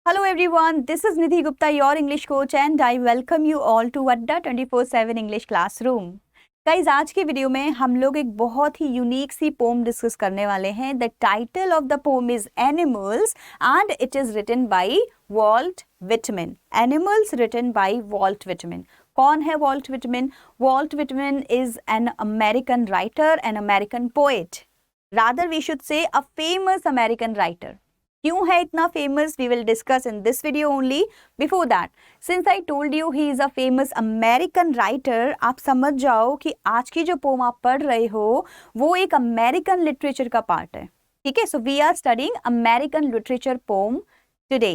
Hello everyone, this is Nidhi Gupta, your English coach and I welcome you all to Adda 24/7 English Classroom. Guys आज की video में हम लोग एक बहुत ही यूनिक सी पोम डिस्कस करने वाले हैं. The title of the poem is animals and it is written by Walt Whitman. Animals written by Walt Whitman. कौन है Walt Whitman? Walt Whitman is an American writer, an American poet. Rather we should say a famous American writer. क्यों है इतना famous? We will discuss in this video only. Before that, since I told you he is a famous American writer, आप समझ जाओ कि आज की जो पोम आप पढ़ रहे हो वो एक अमेरिकन लिटरेचर का पार्ट है. ठीक है, so we are studying American literature poem today.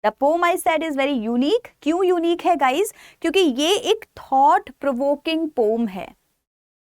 The poem I said is very unique. क्यों यूनिक है गाइज? क्योंकि ये एक थॉट प्रोवोकिंग पोम है.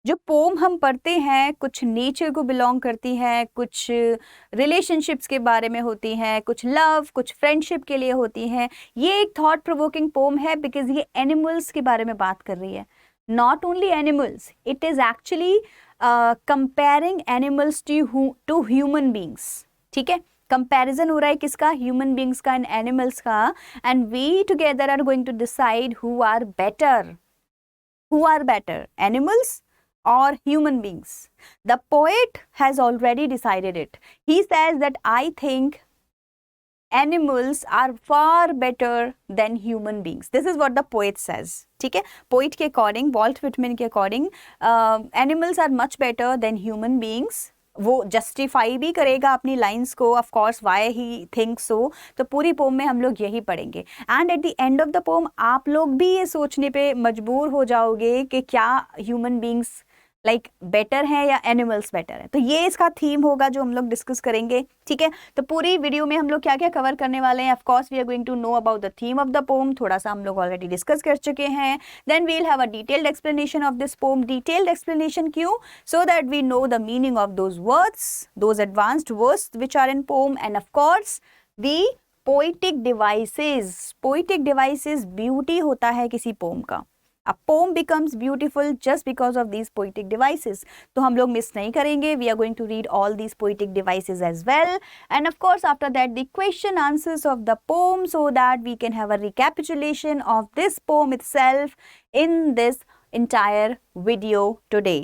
जो पोम हम पढ़ते हैं कुछ नेचर को बिलोंग करती है, कुछ रिलेशनशिप्स के बारे में होती हैं, कुछ लव, कुछ फ्रेंडशिप के लिए होती हैं. ये एक थॉट प्रोवोकिंग पोम है बिकॉज ये एनिमल्स के बारे में बात कर रही है. Not only animals, it is actually comparing animals to human beings. ठीक है, कंपैरिजन हो रहा है किसका? ह्यूमन बींग्स का एंड एनिमल्स का. And we together are going to decide who are better. Who are better, animals or human beings? The poet has already decided it. He says that I think animals are far better than human beings. This is what the poet says. ठीक है, poet के according, Walt Whitman के according, animals are much better than human beings. वो justify भी करेगा अपनी lines को, of course why he thinks so. तो पूरी पोम में हम लोग यही पढ़ेंगे. And at the end of the poem आप लोग भी ये सोचने पे मजबूर हो जाओगे कि क्या ह्यूमन बींग्स लाइक बेटर है या एनिमल्स बेटर है. तो ये इसका थीम होगा जो हम लोग डिस्कस करेंगे. ठीक है, तो पूरी वीडियो में हम लोग क्या क्या कवर करने वाले हैं. Of course we are going to know about the theme of the poem. थोड़ा सा हम लोग ऑलरेडी डिस्कस कर चुके हैं. Then we will have a detailed explanation of this poem. Detailed explanation क्यों? So that we know the meaning of those words, those advanced words which are in poem. And of course the poetic devices. Poetic devices beauty होता है किसी pome का. A poem becomes beautiful just because of these poetic devices. तो हम लोग miss नहीं करेंगे. We are going to read all these poetic devices as well. And of course after that the question answers of the poem so that we can have a recapitulation of this poem itself in this entire video today.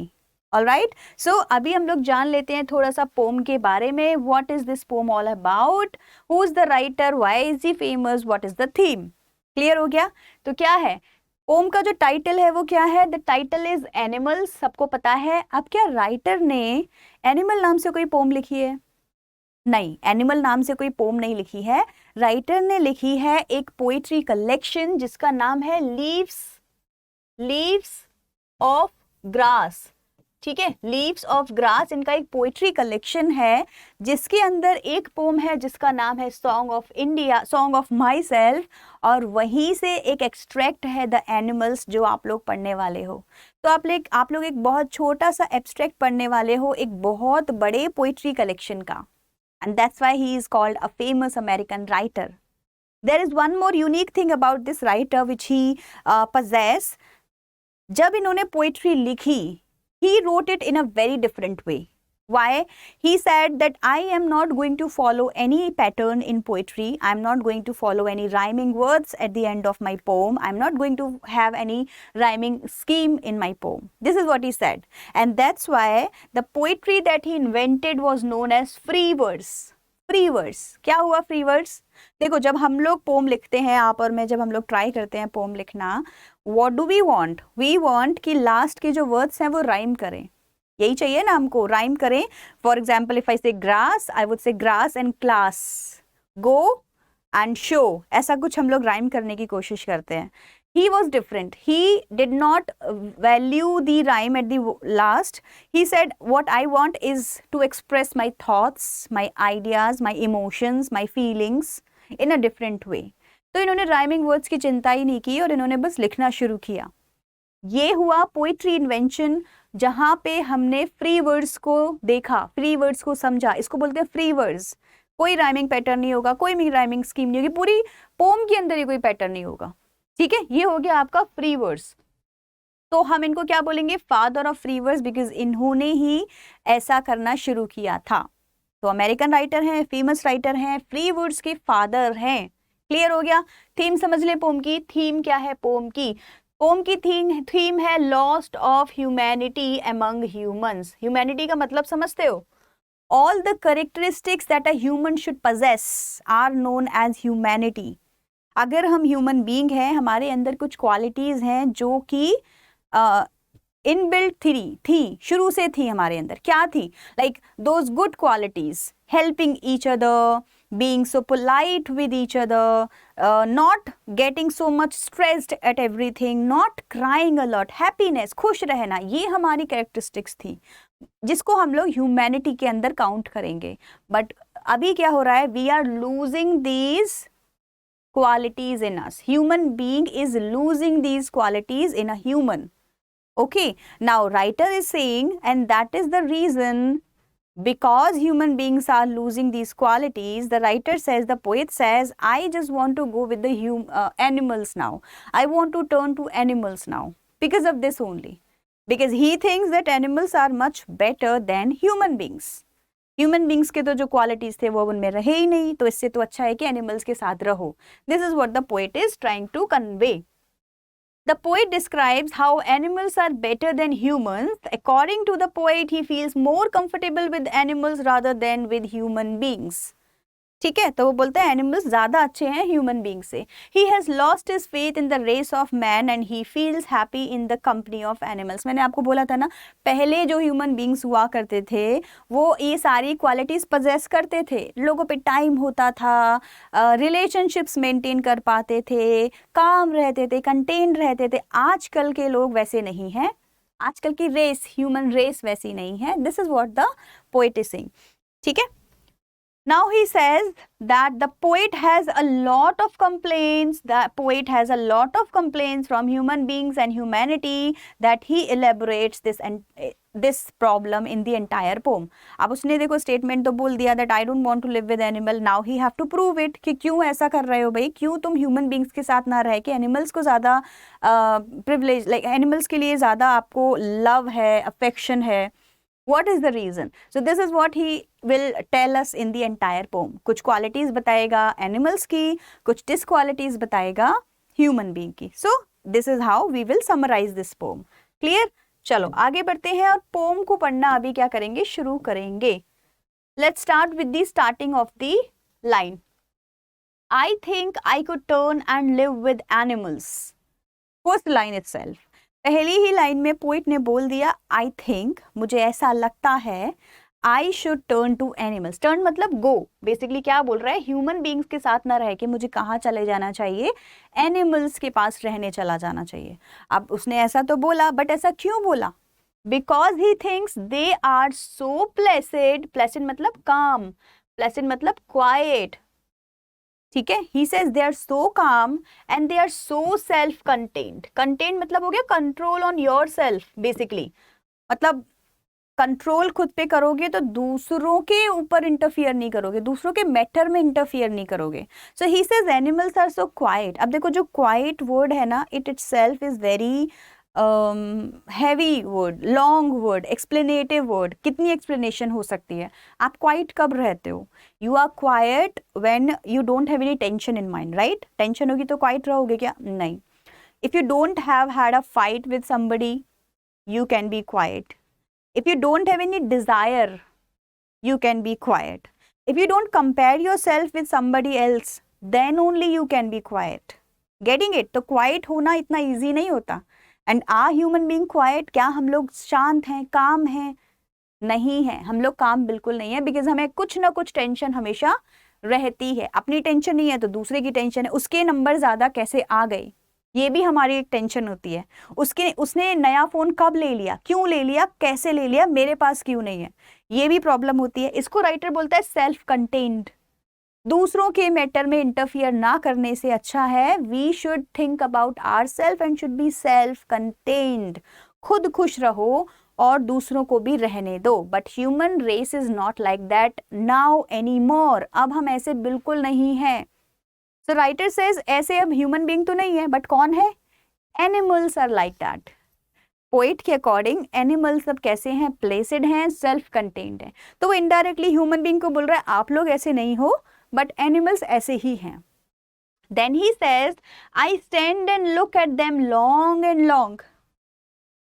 Alright, so अभी हम लोग जान लेते हैं थोड़ा सा pome के बारे में. What is this poem all about? Who is the writer? Why is he famous? What is the theme? Clear हो गया? तो क्या है पोम का जो टाइटल है वो क्या है? The title is animals. सबको पता है. अब क्या राइटर ने एनिमल नाम से कोई पोम लिखी है? नहीं, एनिमल नाम से कोई पोम नहीं लिखी है. राइटर ने लिखी है एक पोइट्री कलेक्शन जिसका नाम है लीव्स ऑफ ग्रास. ठीक है, लीव्स ऑफ ग्रास इनका एक पोइट्री कलेक्शन है जिसके अंदर एक पोम है जिसका नाम है song of India, song of my self. और वहीं से एक एक्सट्रैक्ट है द एनिमल्स जो आप लोग पढ़ने वाले हो. तो आप लोग एक बहुत छोटा सा एब्स्ट्रैक्ट पढ़ने वाले हो एक बहुत बड़े पोइट्री कलेक्शन का. And that's why he is called a famous American writer. There is one more unique thing about this writer which he possess. जब इन्होंने पोइट्री लिखी, he wrote it in a very different way. Why? He said that I am not going to follow any pattern in poetry. I am not going to follow any rhyming words at the end of my poem. I am not going to have any rhyming scheme in my poem. This is what he said. And that's why the poetry that he invented was known as free verse. Free verse. क्या हुआ free verse? देखो जब हम लोग pome लिखते हैं, आप और मैं जब हम लोग ट्राई करते हैं पोम लिखना, what do we want? We want कि लास्ट के जो वर्ड्स हैं वो राइम करें. यही चाहिए ना हमको, राइम करें. फॉर एग्जाम्पल इफ आई से grass, I would say grass and class, go and show. ऐसा कुछ हम लोग राइम करने की कोशिश करते हैं. He was different. He did not value the rhyme at the last. He said, what I want is to express my thoughts, my ideas, my emotions, my feelings in a different way. तो इन्होंने rhyming words की चिंता ही नहीं की और इन्होंने बस लिखना शुरू किया. ये हुआ पोइट्री इन्वेंशन जहाँ पे हमने फ्री वर्ड्स को देखा, फ्री वर्ड्स को समझा. इसको बोलते हैं फ्री वर्ड्स. कोई राइमिंग पैटर्न नहीं होगा, कोई भी राइमिंग स्कीम नहीं होगी, पूरी पोम के अंदर ही कोई पैटर्न नहीं होगा. ठीक है, ये हो गया आपका फ्री वर्स. तो हम इनको क्या बोलेंगे? Father of free verse, because इन्होंने ही ऐसा करना शुरू किया था. तो अमेरिकन राइटर हैं, फेमस राइटर हैं, फ्री वर्ड्स के फादर हैं. क्लियर हो गया? थीम समझ ले पोम की। थीम क्या है पोम की? पोम की थीम है lost of humanity among humans. Humanity का मतलब समझते हो? All the characteristics that a human should possess are known as humanity. अगर हम ह्यूमन बीइंग हैं, हमारे अंदर कुछ क्वालिटीज हैं जो कि इनबिल्ट थी शुरू से थी हमारे अंदर। क्या थी? Like those good qualities, helping each other, being so polite with each other, not getting so much stressed at everything, not crying a lot, happiness, खुश रहना, ये हमारी कैरेक्टरिस्टिक्स थी जिसको हम लोग ह्यूमैनिटी के अंदर काउंट करेंगे। बट अभी क्या हो रहा है? We are losing these qualities in us. Human being is losing these qualities in a human. Okay, now writer is saying, and that is the reason, because human beings are losing these qualities, the writer says, the poet says, I just want to go with the animals now. I want to turn to animals now because of this only. Because he thinks that animals are much better than human beings. Human beings के तो जो qualities थे वो उनमें रहे ही नहीं, तो इससे तो अच्छा है कि एनिमल्स के साथ रहो। This is what the poet is trying to convey. The poet describes how animals are better than humans. According to the poet he feels more comfortable with animals rather than with human beings. ठीक है, तो वो बोलते हैं animals ज्यादा अच्छे हैं human being से। He has lost his faith in the race of man and he feels happy in the company of animals. मैंने आपको बोला था ना, पहले जो ह्यूमन बींग्स हुआ करते थे वो ये सारी क्वालिटीज पजेस करते थे। लोगों पे टाइम होता था, रिलेशनशिप्स मेंटेन कर पाते थे, काम रहते थे, कंटेन रहते थे। आजकल के लोग वैसे नहीं हैं, आजकल की रेस, ह्यूमन रेस वैसी नहीं है। This is what the poet is saying. ठीक है, now he says that the poet has a lot of complaints, the poet has a lot of complaints from human beings and humanity, that he elaborates this problem in the entire poem. अब उसने देखो statement तो बोल दिया that I don't want to live with animal, now he have to prove it कि क्यों ऐसा कर रहे हो भाई, क्यों तुम ह्यूमन बींग्स के साथ ना रह के एनिमल्स को ज़्यादा प्रिविलेज, लाइक एनिमल्स के लिए ज़्यादा आपको लव है, अफेक्शन है। What is the reason? So this is what he will tell us in the entire poem. कुछ qualities बताएगा animals की, कुछ disqualities बताएगा human being की. So this is how we will summarize this poem. Clear? चलो आगे बढ़ते हैं और poem को पढ़ना अभी क्या करेंगे, शुरू करेंगे. Let's start with the starting of the line. I think I could turn and live with animals. First line itself. पहली ही लाइन में पोइट ने बोल दिया आई थिंक, मुझे ऐसा लगता है, I should turn to animals. Turn मतलब गो, बेसिकली क्या बोल रहा है, ह्यूमन बींग्स के साथ ना रह के मुझे कहाँ चले जाना चाहिए, एनिमल्स के पास रहने चला जाना चाहिए। अब उसने ऐसा तो बोला, बट ऐसा क्यों बोला? Because he thinks they are so placid. Placid मतलब काम, प्लेसेड मतलब क्वाइट। ठीक है, ही says they are so calm and they are so self contained. Contained मतलब हो गया control on yourself, basically मतलब कंट्रोल खुद पे करोगे तो दूसरों के ऊपर इंटरफियर नहीं करोगे, दूसरों के मैटर में इंटरफियर नहीं करोगे। So he says animals are so quiet. अब देखो जो क्वाइट वर्ड है ना, it itself is very heavy word, long word, explanative word. कितनी एक्सप्लेनेशन हो सकती है? आप क्वाइट कब रहते हो? You are quiet when you don't have any tension in mind, right? Tension होगी तो क्वाइट रहोगे क्या? नहीं। If you don't have had a fight with somebody, you can be quite. If you don't have any desire, you can be quiet. If you don't compare yourself with somebody else, then only you can be quiet. Getting it? तो quiet होना इतना easy नहीं होता. And are human being quiet? क्या हम लोग शांत हैं, काम हैं? नहीं है, हम लोग काम बिल्कुल नहीं है, because हमें कुछ ना कुछ टेंशन हमेशा रहती है। अपनी टेंशन नहीं है तो दूसरे की टेंशन है। उसके नंबर ज़्यादा कैसे आ गए, ये भी हमारी एक टेंशन होती है। उसने नया फ़ोन कब ले लिया, क्यों ले लिया, कैसे ले लिया, मेरे पास क्यों नहीं है, ये भी प्रॉब्लम होती है। इसको राइटर बोलता है सेल्फ कंटेन्ड। दूसरों के मैटर में इंटरफियर ना करने से अच्छा है we should think about ourself and should be self contained. खुद खुश रहो और दूसरों को भी रहने दो। But human race is not like that now any more. अब हम ऐसे बिल्कुल नहीं हैं। So writer says ऐसे अब ह्यूमन बीइंग तो नहीं है, बट कौन है? Animals are like that. Poet के अकॉर्डिंग एनिमल्स अब कैसे हैं? प्लेसेड हैं, सेल्फ कंटेन्ड हैं। तो वो इनडायरेक्टली ह्यूमन बीइंग को बोल रहा है आप लोग ऐसे नहीं हो, बट एनिमल्स ऐसे ही हैं। Then he says I stand and look at them long and long.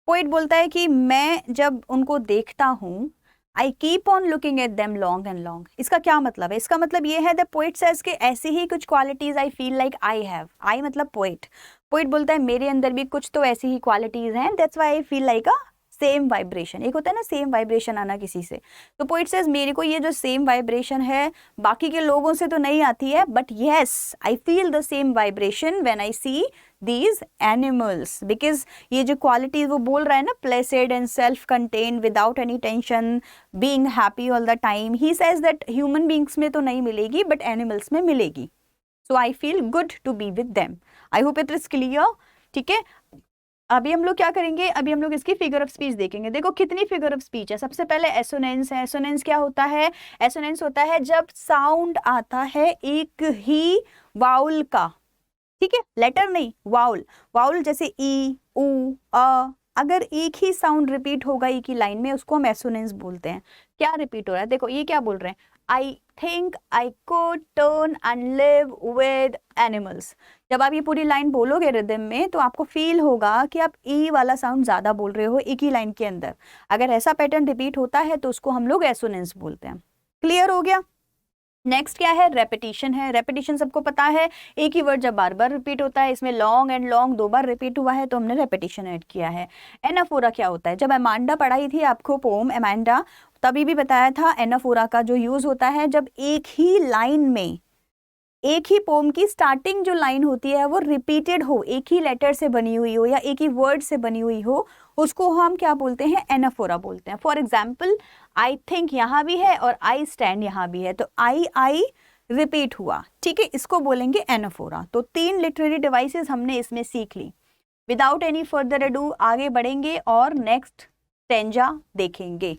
Poet बोलता है कि मैं जब उनको देखता हूँ, I keep on looking at them long and long. इसका क्या मतलब है? इसका मतलब ये है द पोइट सेज कि ऐसी ही कुछ qualities I feel like I have. I मतलब पोइट। पोइट बोलता है मेरे अंदर भी कुछ तो ऐसी ही क्वालिटीज हैं, that's why I feel like a same vibration. एक होता है ना सेम वाइब्रेशन आना किसी से, तो पोइट सेज मेरे को ये जो सेम वाइब्रेशन है बाकी के लोगों से तो नहीं आती है, but yes I feel the same vibration when I see these animals, because ये जो qualities वो बोल रहा है ना, placid and self contained without any tension, being happy all the time, he says that human beings में तो नहीं मिलेगी but animals में मिलेगी। so I feel good to be with them। I hope it is clear। ठीक है, अभी हम लोग क्या करेंगे, अभी हम लोग इसकी फिगर ऑफ स्पीच देखेंगे। देखो कितनी फिगर ऑफ स्पीच है। सबसे पहले एसोनेंस है। एसोनेंस क्या होता है? एसोनेंस होता है जब साउंड आता है एक ही वाउल का, ठीक है, लेटर नहीं, वाउल। वाउल जैसे ई, ऊ, अ, अगर एक ही साउंड रिपीट होगा एक ही लाइन में, उसको हम एसोनेंस बोलते हैं। क्या रिपीट हो रहा है? देखो ये क्या बोल रहे हैं, I think I could turn and live with animals. जब आप ये पूरी लाइन बोलोगे रिदम में तो आपको फील होगा कि आप ई वाला साउंड ज्यादा बोल रहे हो एक ही लाइन के अंदर। अगर ऐसा पैटर्न रिपीट होता है तो उसको हम लोग एसोनेंस बोलते हैं। क्लियर हो गया? नेक्स्ट क्या है? रेपिटेशन है। रेपिटेशन सबको पता है, एक ही वर्ड जब बार बार रिपीट होता है, इसमें long and long 2 bar repeat हुआ है तो हमने रेपिटेशन ऐड किया है। एनाफोरा क्या होता है? जब एमांडा पढ़ाई थी आपको पोम एमांडा, तभी भी बताया था एनाफोरा का जो यूज होता है जब एक ही लाइन में, एक ही पोम की स्टार्टिंग जो लाइन होती है वो रिपीटेड हो, एक ही लेटर से बनी हुई हो या एक ही वर्ड से बनी हुई हो, उसको हम क्या बोलते हैं? एनाफोरा बोलते हैं। फॉर एग्जाम्पल आई थिंक यहाँ भी है और आई स्टैंड यहाँ भी है, तो आई रिपीट हुआ, ठीक है, इसको बोलेंगे एनाफोरा। तो 3 लिटरेरी डिवाइसेस हमने इसमें सीख ली। विदाउट एनी फर्दर अडू आगे बढ़ेंगे और नेक्स्ट स्टैंजा देखेंगे।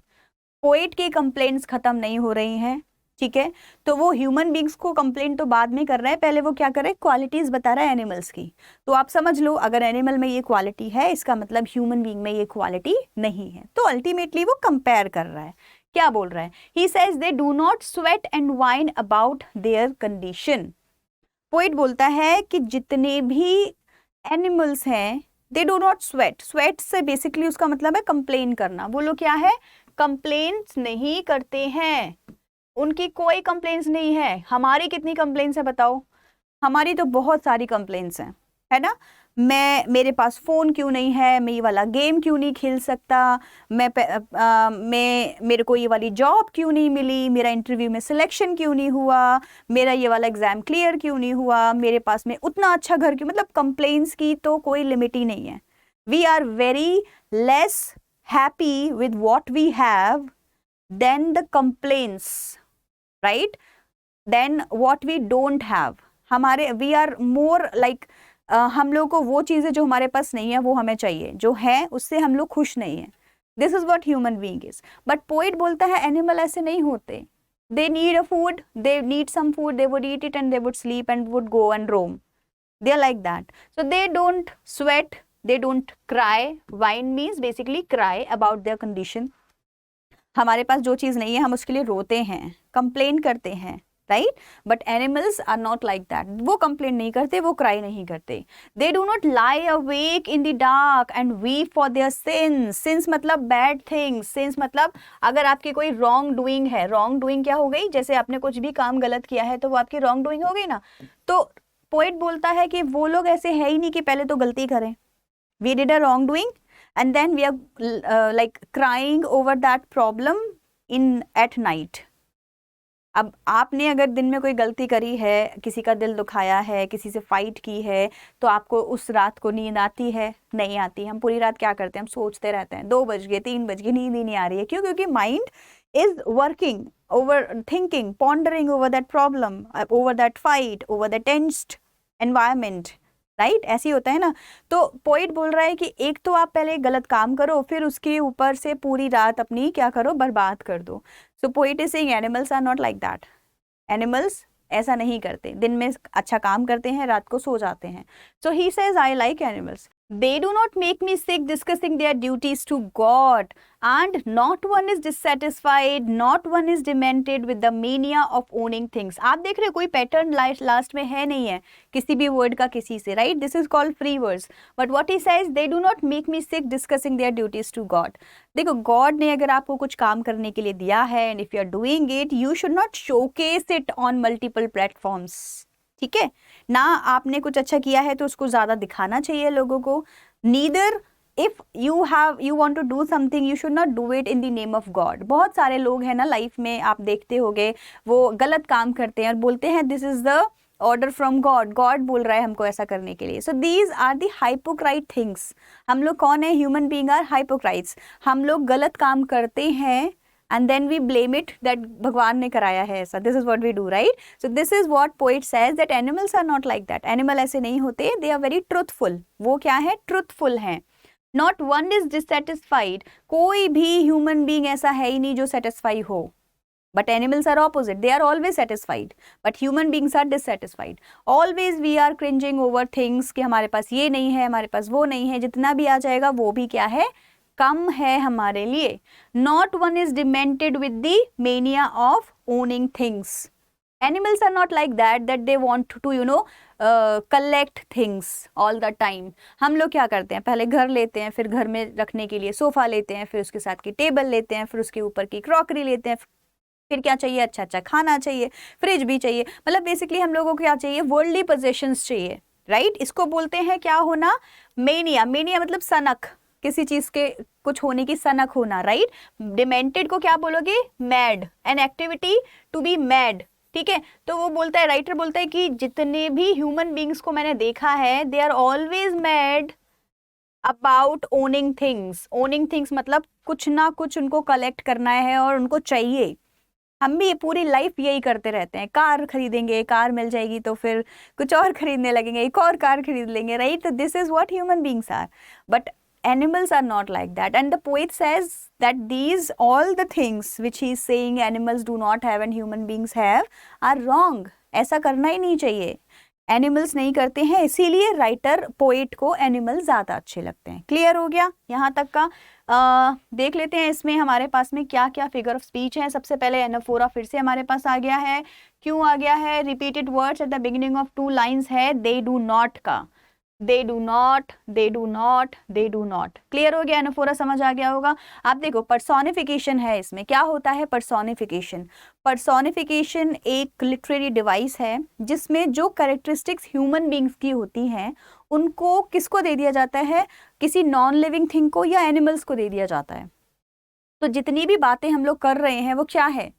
पोएट की कंप्लेंट्स खत्म नहीं हो रही हैं, ठीक है, तो वो ह्यूमन बींग्स को कंप्लेंट तो बाद में कर रहा है, पहले वो क्या कर रहा है? क्वालिटीज बता रहा है एनिमल्स की। तो आप समझ लो अगर एनिमल में ये क्वालिटी है इसका मतलब ह्यूमन बींग में ये क्वालिटी नहीं है। तो अल्टीमेटली वो कंपेयर कर रहा है। क्या बोल रहा है? ही says they do not sweat and whine about their condition. Poet बोलता है कि जितने भी एनिमल्स हैं दे डू नॉट स्वेट। स्वेट से बेसिकली उसका मतलब है कंप्लेन करना। वो लोग क्या है? कंप्लेन्स नहीं करते हैं, उनकी कोई कंप्लेंट्स नहीं है। हमारी कितनी कंप्लेंट्स है बताओ? हमारी तो बहुत सारी कंप्लेंट्स हैं, है ना। मेरे पास फ़ोन क्यों नहीं है, मैं ये वाला गेम क्यों नहीं खेल सकता, मेरे को ये वाली जॉब क्यों नहीं मिली, मेरा इंटरव्यू में सिलेक्शन क्यों नहीं हुआ, मेरा ये वाला एग्ज़ाम क्लियर क्यों नहीं हुआ, मेरे पास में उतना अच्छा घर क्यों, मतलब कंप्लेंट्स की तो कोई लिमिट ही नहीं है। We are very less happy with what we have then the complaints, right, then what we don't have. हमारे वी आर मोर लाइक हम लोग को वो चीज़ें जो हमारे पास नहीं है वो हमें चाहिए, जो है उससे हम लोग खुश नहीं है। This is what human being is. But poet बोलता है एनिमल ऐसे नहीं होते। They need a food, they need some food, they would eat it and they would sleep and would go and roam. They are like that. So they don't sweat, they don't cry. Whine means basically cry about their condition. हमारे पास जो चीज़ नहीं है हम उसके लिए रोते हैं, कंप्लेन करते हैं, right. But animals are not like that. वो कंप्लेन नहीं करते, वो क्राई नहीं करते। They do not lie awake in the dark and weep for their sins. Sins मतलब बैड थिंग्स। सिंस मतलब अगर आपकी कोई रॉन्ग डूइंग है, रॉन्ग डूइंग क्या हो गई, जैसे आपने कुछ भी काम गलत किया है तो वो आपकी रॉन्ग डूइंग हो गई ना। तो पोइट बोलता है कि वो लोग ऐसे है ही नहीं कि पहले तो गलती करें। We did a wrongdoing and then we are like crying over that problem at night। अब आपने अगर दिन में कोई गलती करी है, किसी का दिल दुखाया है, किसी से फाइट की है, तो आपको उस रात को नींद आती है? नहीं आती। हम पूरी रात क्या करते हैं? हम सोचते रहते हैं, 2 बज गए, 3 बज गए, नींद ही नहीं आ रही है। क्यों? क्योंकि mind is working, over thinking, pondering over that problem, over that fight, over the tensed environment, right. ऐसे ही होता है ना। तो पोइट बोल रहा है कि एक तो आप पहले गलत काम करो, फिर उसके ऊपर से पूरी रात अपनी क्या करो? बर्बाद कर दो। So poet is saying animals are not like that. Animals ऐसा नहीं करते, दिन में अच्छा काम करते हैं, रात को सो जाते हैं। So he says I like animals. They do not make me sick discussing their duties to God, and not one is dissatisfied, not one is demented with the mania of owning things. आप देख रहे हो कोई pattern last में है नहीं है किसी भी वर्ड का किसी से, right? This is called free words. But what he says, they do not make me sick discussing their duties to God. देखो, गॉड ने अगर आपको कुछ काम करने के लिए दिया है, and if you are doing it, you should not showcase it on multiple platforms. ठीक है ना? आपने कुछ अच्छा किया है तो उसको ज्यादा दिखाना चाहिए लोगों को. Neither if you want to do something, you should not do it in the name of God. बहुत सारे लोग हैं ना लाइफ में, आप देखते होंगे, वो गलत काम करते हैं और बोलते हैं this is the order from God, God बोल रहा है हमको ऐसा करने के लिए. So these are the hypocrite things. हम लोग कौन है? Human being are hypocrites. हम लोग गलत काम करते हैं and then we blame it that भगवान ने कराया है ऐसा. This is what we do, right? So this is what poet says that animals are not like that. Animal ऐसे नहीं होते. They are very truthful. वो क्या है? Truthful हैं. Not one is dissatisfied. कोई भी human being ऐसा है ही नहीं जो satisfy हो. But animals are opposite. They are always satisfied. But human beings are dissatisfied. Always we are cringing over things कि हमारे पास ये नहीं है, हमारे पास वो नहीं है. जितना भी आ जाएगा वो भी क्या है? कम है हमारे लिए. Not one is demented with the mania of owning things. Animals are not like that they want to collect things all the time. हम लोग क्या करते हैं? पहले घर लेते हैं, फिर घर में रखने के लिए सोफा लेते हैं, फिर उसके साथ की टेबल लेते हैं, फिर उसके ऊपर की क्रॉकरी लेते हैं, फिर क्या चाहिए? अच्छा अच्छा खाना चाहिए, फ्रिज भी चाहिए. मतलब बेसिकली हम लोगों को क्या चाहिए? वर्ल्डली पोजेशंस चाहिए, राइट? इसको बोलते हैं क्या होना? मेनिया. मेनिया मतलब सनक, किसी चीज के कुछ होने की सनक होना, राइट? डिमेंटेड को क्या बोलोगे? Mad. An activity to be mad. ठीक है, तो वो बोलता है, राइटर बोलता है कि जितने भी ह्यूमन बींग्स को मैंने देखा है, they are always mad about owning things. Owning things मतलब कुछ ना कुछ उनको कलेक्ट करना है और उनको चाहिए. हम भी पूरी लाइफ यही करते रहते हैं. कार खरीदेंगे, कार मिल जाएगी तो फिर कुछ और खरीदने लगेंगे, एक और कार खरीद लेंगे, राइट? तो this is what human beings are. But animals are not like that, and the poet says that these all the things which he is saying animals do not have and human beings have are wrong. ऐसा करना ही नहीं चाहिए. Animals नहीं करते हैं, इसीलिए writer poet को animal ज़्यादा अच्छे लगते हैं. क्लियर हो गया यहाँ तक का? देख लेते हैं इसमें हमारे पास में क्या क्या फिगर ऑफ स्पीच है. सबसे पहले एनाफोरा फिर से हमारे पास आ गया है. क्यों आ गया है? Repeated words at the beginning of 2 lines है. दे डू नॉट का, दे do not, they do not, they do not. Clear हो गया? एनाफोरा समझ आ गया होगा. आप देखो, पर्सोनिफिकेशन है इसमें. क्या होता है पर्सोनिफिकेशन? पर्सोनिफिकेशन एक लिटरेरी डिवाइस है जिसमें जो कैरेक्टरिस्टिक्स ह्यूमन बींग्स की होती हैं उनको किसको दे दिया जाता है? किसी नॉन लिविंग थिंग को या एनिमल्स को दे दिया जाता है. तो जितनी भी बातें हम लोग कर रहे हैं वो क्या है?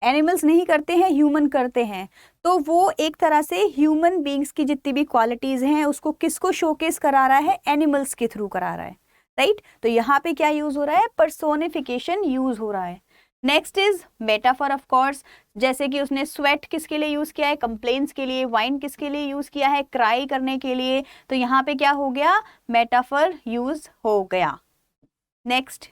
एनिमल्स नहीं करते हैं, ह्यूमन करते हैं. तो वो एक तरह से ह्यूमन बींग्स की जितनी भी क्वालिटीज हैं उसको किसको शोकेस करा रहा है? एनिमल्स के थ्रू करा रहा है, राइट? तो यहाँ पे क्या यूज हो रहा है? पर्सोनिफिकेशन यूज हो रहा है. Next is metaphor. Of course, जैसे कि उसने स्वेट किसके लिए यूज किया है? कंप्लेन्स के लिए. वाइन किसके लिए यूज किया है? क्राई करने के लिए. तो यहाँ पे क्या हो गया? मेटाफर यूज हो गया. Next,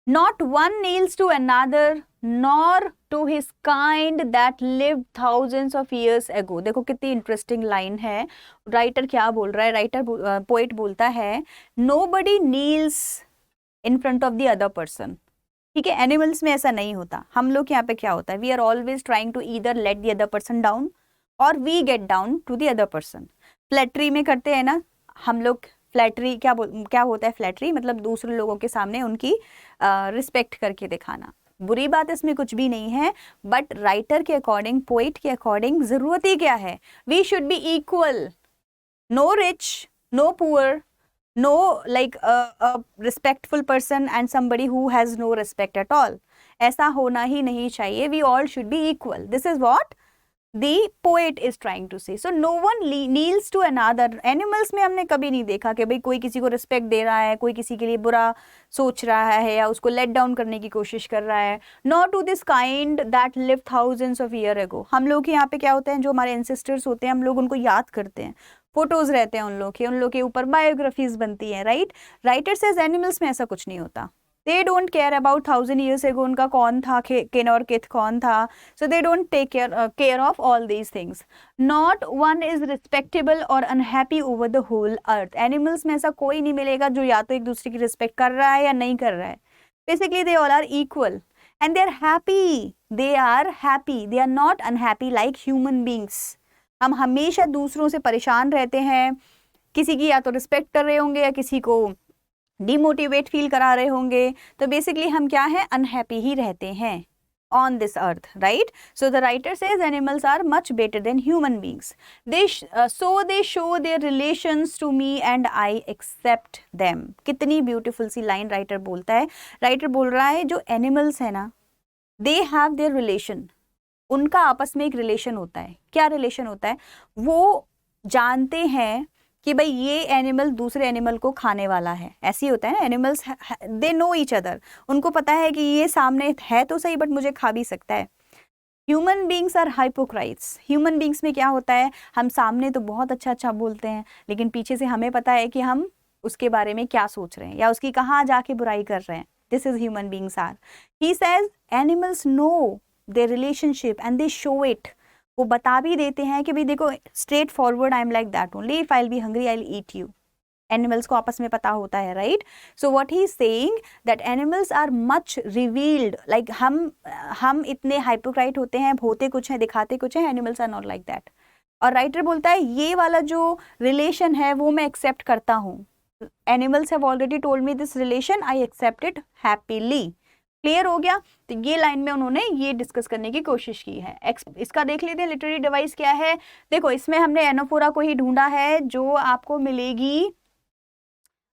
not one kneels to another nor to his kind that lived thousands of years ago. देखो कितनी इंटरेस्टिंग लाइन है. राइटर क्या बोल रहा है? राइटर पोएट बोलता है nobody kneels in front of the other person. ठीक है, एनिमल्स में ऐसा नहीं होता. हम लोग यहाँ पे क्या होता है? We are always trying to either let the other person down और we get down to the other person. Flattery में करते हैं ना हम लोग. फ्लैटरी क्या होता है? फ्लैटरी मतलब दूसरे लोगों के सामने उनकी रिस्पेक्ट करके दिखाना. बुरी बात इसमें कुछ भी नहीं है. बट राइटर के अकॉर्डिंग, पोइट के अकॉर्डिंग जरूरत ही क्या है? We should be equal. No rich, no poor, no like respectful person and somebody who has no respect at all. ऐसा होना ही नहीं चाहिए. We all should be equal. This is what the poet is trying to say. So no one kneels to another. Animals में हमने कभी नहीं देखा कि भाई कोई किसी को रिस्पेक्ट दे रहा है, कोई किसी के लिए बुरा सोच रहा है या उसको लेट डाउन करने की कोशिश कर रहा है. Not to this kind that lived thousands of years ago. हम लोग यहाँ पे क्या होते हैं? जो हमारे एंसेस्टर्स होते हैं हम लोग उनको याद करते हैं. फोटोज रहते हैं उन लोग के ऊपर बायोग्राफीज बनती हैं, राइट? राइटर सेज एनिमल्स में ऐसा कुछ नहीं होता. They don't care about 1000 years ago उनका कौन था, किन और किथ कौन था. So they don't take care of all these things. Not one is respectable और unhappy over the whole earth. Animals में ऐसा कोई नहीं मिलेगा जो या तो एक दूसरे की रिस्पेक्ट कर रहा है या नहीं कर रहा है. Basically they all are equal and they are happy. They are happy, they are not unhappy like human beings. हम हमेशा दूसरों से परेशान रहते हैं, किसी की या तो रिस्पेक्ट कर रहे होंगे या किसी को डिमोटिवेट फील करा रहे होंगे. तो बेसिकली हम क्या है, अनहैप्पी ही रहते हैं on this earth, right? So the writer says animals are much better than human beings. So they show their relations to me and I accept them. कितनी beautiful सी line writer बोलता है. Writer बोल रहा है जो animals है ना, they have their relation. उनका आपस में एक relation होता है. क्या relation होता है? वो जानते हैं कि भाई ये एनिमल दूसरे एनिमल को खाने वाला है. ऐसे ही होता है ना, animals they know each other. उनको पता है कि ये सामने है तो सही बट मुझे खा भी सकता है. Human beings are hypocrites. Human beings में क्या होता है, हम सामने तो बहुत अच्छा अच्छा बोलते हैं लेकिन पीछे से हमें पता है कि हम उसके बारे में क्या सोच रहे हैं या उसकी कहाँ जाके बुराई कर रहे हैं. This is human beings are. He says animals know their relationship and they show it. वो बता भी देते हैं कि भाई देखो, straightforward I am like that only, if I will be hungry I will eat you. Animals को आपस में पता होता है, right? So what he is saying that animals are much revealed. Like हम इतने हाइपोक्राइट होते हैं, होते कुछ हैं दिखाते कुछ हैं. Animals are not like that. और राइटर बोलता है ये वाला जो रिलेशन है वो मैं एक्सेप्ट करता हूँ. Animals have already told me this relation, I accept it happily. Clear हो गया? तो ये लाइन में उन्होंने ये डिस्कस करने की कोशिश की है. इसका देख लेते हैं लिटरेरी डिवाइस क्या है. देखो इसमें हमने एनोफोरा को ही ढूंढा है जो आपको मिलेगी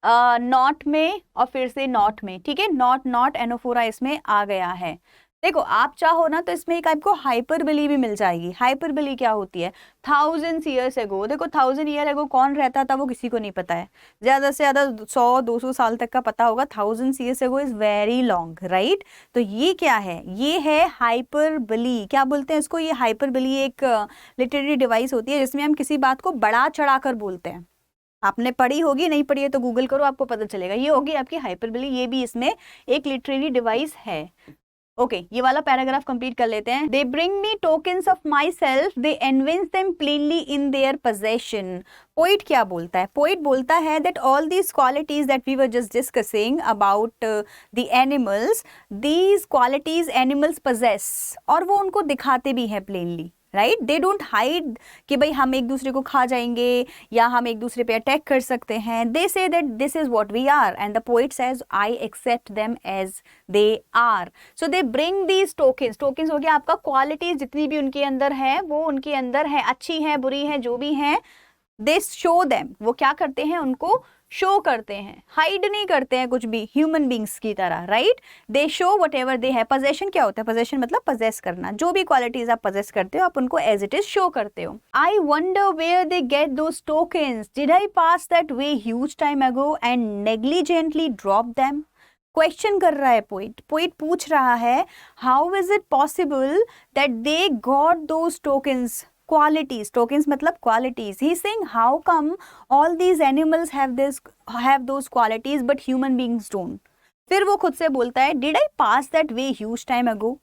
नॉट में और फिर से नॉट में. ठीक है, नॉट एनोफोरा इसमें आ गया है. देखो आप चाहो ना तो इसमें एक आपको हाइपरबली भी मिल जाएगी. हाइपरबली क्या होती है? 1000 years ago. देखो 1000 year ago कौन रहता था वो किसी को नहीं पता है. ज़्यादा से ज़्यादा 100-200 साल तक का पता होगा. 1000 years ago is very long, right? तो ये क्या है? ये है हाइपरबली. क्या बोलते हैं इसको? ये हाइपरबली एक लिटरेरी डिवाइस होती है जिसमें हम किसी बात को बढ़ा चढ़ा कर बोलते हैं. आपने पढ़ी होगी, नहीं पढ़ी है तो गूगल करो, आपको पता चलेगा. ये होगी आपकी हाइपरबली. ये भी इसमें एक लिटरेरी डिवाइस है. ओके, ये वाला पैराग्राफ कंप्लीट कर लेते हैं. They bring me tokens of myself, they evince them plainly in their possession. Poet क्या बोलता है? पोइट बोलता है that all these qualities that we were just discussing about the animals, these qualities animals possess. और वो उनको दिखाते भी हैं plainly, right? They don't hide कि भाई हम एक दूसरे को खा जाएंगे या हम एक दूसरे पे अटैक कर सकते हैं. They say that this is what we are and the poet says I accept them as they are. So they bring these tokens. Tokens हो गया आपका क्वालिटीज जितनी भी उनके अंदर है वो उनके अंदर है, अच्छी है बुरी है जो भी है. दे शो देम. वो क्या करते हैं? उनको शो करते हैं, हाइड नहीं करते हैं कुछ भी ह्यूमन बींग्स की तरह, right? They show what ever they है. पोजेशन क्या होता है? पोजेशन मतलब पोजेस करना. जो भी क्वालिटीज आप पोजेस करते हो आप उनको एज इट इज शो करते हो. I wonder where they get those tokens. Did I pass that way huge time ago and negligently drop them. Question कर रहा है पोइट. पोइट पूछ रहा है how is it possible that they got those tokens. Qualities, tokens मतलब qualities. He's saying how come all these animals have those qualities but human beings don't. फिर वो खुद से बोलता है did I pass that way huge time ago.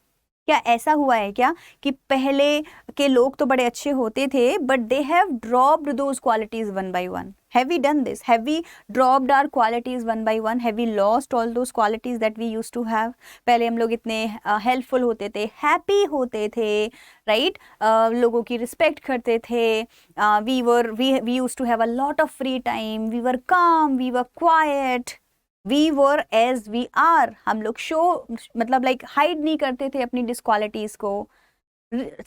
क्या ऐसा हुआ है क्या कि पहले के लोग तो बड़े अच्छे होते थे but they have dropped those qualities one by one. Have we done this? Have we dropped our qualities one by one? Have we lost all those qualities that we used to have? पहले हम लोग इतने helpful होते थे, happy होते थे, right? लोगों की respect करते थे. We used to have a lot of free time. We were calm. We were quiet. We were as we are. हम लोग शो मतलब लाइक हाइड नहीं करते थे अपनी डिसक्वालिटीज को.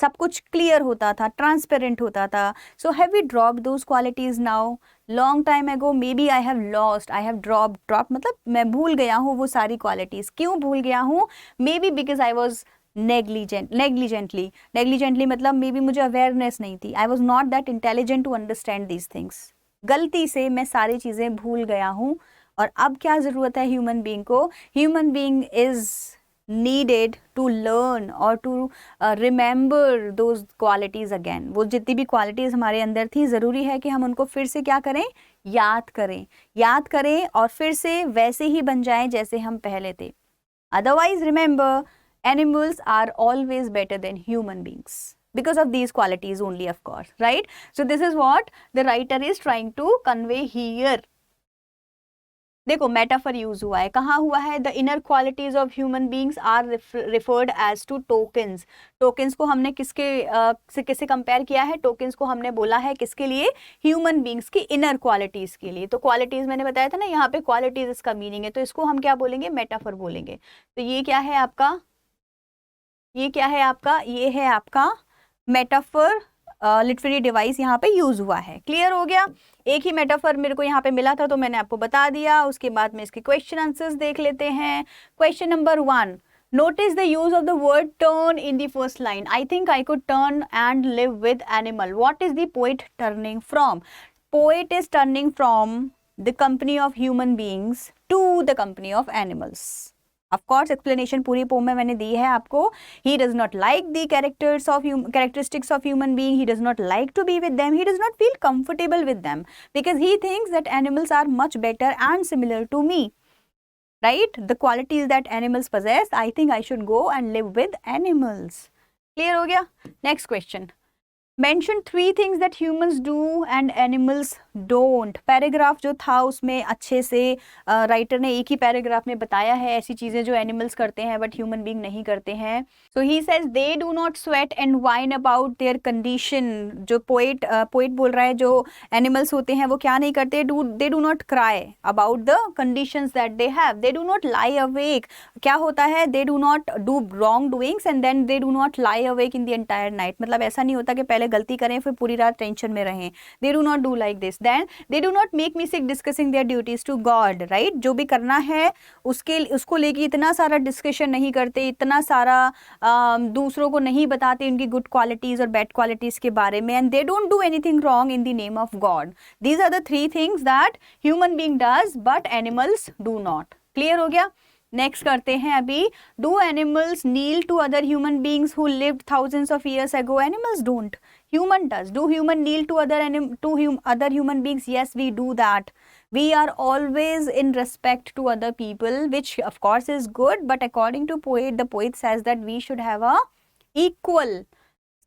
सब कुछ क्लियर होता था, ट्रांसपेरेंट होता था. So have we dropped those qualities now? Long time ago maybe I have lost, I have drop मतलब मैं भूल गया हूँ वो सारी क्वालिटीज. क्यों भूल गया हूँ? Maybe because I was negligently मतलब मे बी मुझे अवेयरनेस नहीं थी. I was not that intelligent to understand these things. गलती से मैं सारी चीज़ें भूल गया हूँ. और अब क्या ज़रूरत है ह्यूमन बीइंग को? Human being is needed to learn or to remember those qualities again. वो जितनी भी qualities हमारे अंदर थी ज़रूरी है कि हम उनको फिर से क्या करें, याद करें और फिर से वैसे ही बन जाएं जैसे हम पहले थे. Otherwise remember, animals are always better than human beings because of these qualities only, of course, right? So this is what the writer is trying to convey here. देखो मेटाफर यूज हुआ है, कहाँ हुआ है? The inner qualities of human beings are referred as to tokens. Tokens को हमने किससे compare किया है? टोकन्स को हमने बोला है किसके लिए? ह्यूमन बींग्स की इनर क्वालिटीज के लिए. तो क्वालिटीज मैंने बताया था ना, यहाँ पे क्वालिटीज इसका मीनिंग है, तो इसको हम क्या बोलेंगे? मेटाफर बोलेंगे. तो ये क्या है आपका? ये है आपका मेटाफर लिटरेरी डिवाइस यहाँ पे यूज हुआ है. क्लियर हो गया? एक ही मेटाफर मेरे को यहाँ पे मिला था तो मैंने आपको बता दिया. उसके बाद में इसके क्वेश्चन आंसर्स देख लेते हैं. Question number 1, notice the use of the word turn in the first line. I think I could turn and live with animal. What is the poet turning from? Poet is turning from the company of human beings to the company of animals. Of course, explanation पूरी poem में मैंने दी है आपको. He does not like the characteristics of human being. He does not like to be with them. He does not feel comfortable with them because he thinks that animals are much better and similar to me. Right? The qualities that animals possess, I think I should go and live with animals. Clear हो गया? Next question. Mention 3 things that humans do and animals don't. Paragraph जो था उसमें अच्छे से writer ने एक ही paragraph में बताया है ऐसी चीज़ें जो एनिमल्स करते हैं बट ह्यूमन बीइंग नहीं करते हैं. So he says they do not sweat and whine about their condition. जो पोइट बोल रहा है जो एनिमल्स होते हैं वो क्या नहीं करते? They do not cry about the conditions that they have. They do not lie awake. क्या होता है? They do not do wrong doings and then they do not lie awake in the entire night. मतलब ऐसा नहीं होता कि पहले गलती करें फिर पूरी रात टेंशन में रहें. They do not do like this. Then they do not make me sick discussing their duties to God. Right? जो भी करना है उसको लेके इतना सारा डिस्कशन नहीं करते, इतना सारा दूसरों को नहीं बताते उनकी गुड क्वालिटीज और बैड क्वालिटीज के बारे में. And they don't do anything wrong in the name of God. These are the 3 things that human being does but animals do not. Clear हो गया? नेक्स्ट करते हैं अभी. Do animals kneel to other human beings who lived thousands of years ago? Animals don't. Human does. Do human kneel to other human beings? Yes, we do that. We are always in respect to other people, which of course is good, but according to poet, the poet says that we should have a equal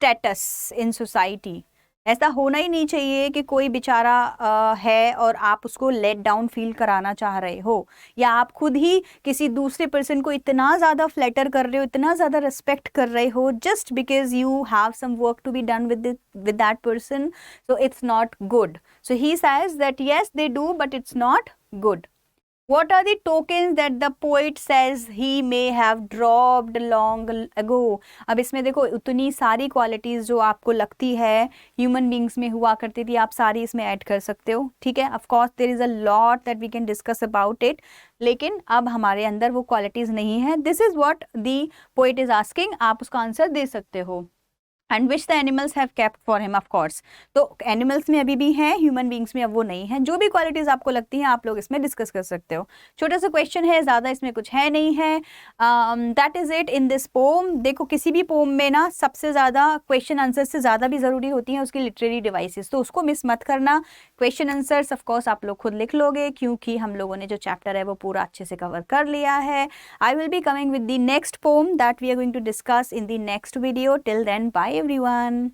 status in society. ऐसा होना ही नहीं चाहिए कि कोई बेचारा है और आप उसको लेट डाउन फील कराना चाह रहे हो, या आप खुद ही किसी दूसरे पर्सन को इतना ज़्यादा फ्लैटर कर रहे हो, इतना ज़्यादा रिस्पेक्ट कर रहे हो just because you have some work to be done with that person. So it's not good. So he says that yes they do but it's not good. What are the tokens that the poet says he may have dropped long ago? अब इसमें देखो उतनी सारी qualities जो आपको लगती है human beings में हुआ करती थी आप सारी इसमें ऐड कर सकते हो. ठीक है? Of course there is a lot that we can discuss about it, लेकिन अब हमारे अंदर वो क्वालिटीज़ नहीं है. This is what the poet is asking. आप उसका आंसर दे सकते हो. And which the animals have kept for him. Of course तो एनिमल्स में अभी भी हैं, ह्यूमन बींग्स में अब वो नहीं है. जो भी क्वालिटीज़ आपको लगती हैं आप लोग इसमें डिस्कस कर सकते हो. छोटा सा क्वेश्चन है, ज़्यादा इसमें कुछ है नहीं है. That is it in this pome. देखो किसी भी पोम में ना सबसे ज़्यादा क्वेश्चन आंसर से ज़्यादा भी ज़रूरी होती हैं उसकी लिटरेरी डिवाइसेस, तो उसको मिस मत करना. क्वेश्चन आंसर्स ऑफ कोर्स आप लोग खुद लिख लोगे क्योंकि हम लोगों ने जो चैप्टर है वो पूरा अच्छे से कवर कर लिया है. I will be coming with the next poem that we are going to discuss in the next video. Till then bye everyone.